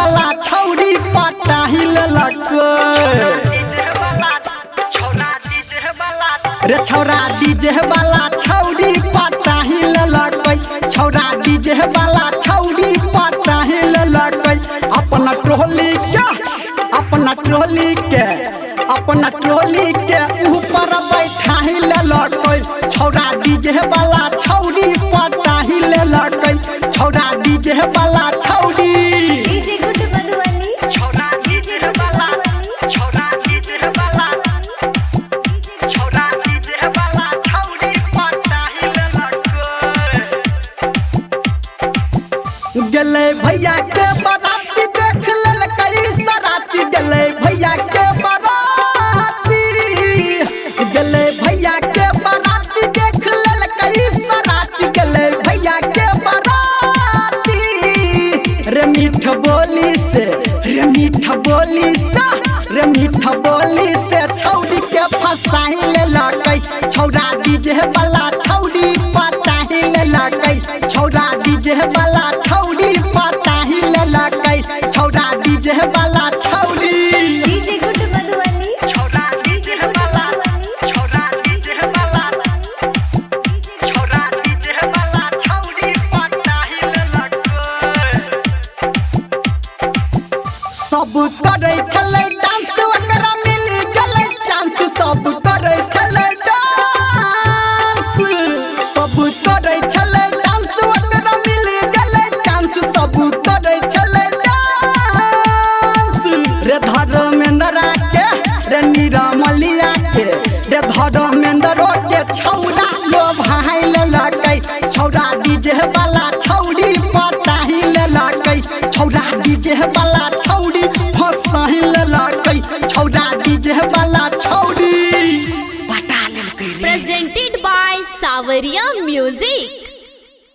वाला छौरी पटाही ललक रे छौरा डीजे वाला छौरी पटाही ललक छौरा डीजे वाला छौरी पटाही ललक अपना ट्रोली के ऊपर बैठाही ललक छौरा डीजे वाला छौरी पटाही ललक छौरा डीजे वाला छौरी गले भैया के बाराती देख ललकई सराती गले भैया के बाराती गले भैया के बाराती देख ललकई सराती गले भैया के बाराती रे मीठ बोली से छौरी के फसाही ललकई छौरा डीजे वाला छौरी पटाही ललकई छौरा डीजे वाला छौरी पटाही ललकई छौरा डीजे वाला छौरी सब करे छले डांस ओकरा मिल गले चांस सब करे छले डांस ओकरा मिल गले चांस सब करे छले डांस रे धर्मेंद्र के रे नीरमलिया के रे धर्मेंद्र के छौरा लो भाई ललकई छौरा डीजे वाला छौरी पटाही ललकई छौरा डीजे वाला छौरी फसाही ललकई छौरा डीजे वाला छौरी पटा ललकई। Presented by Savaria Music।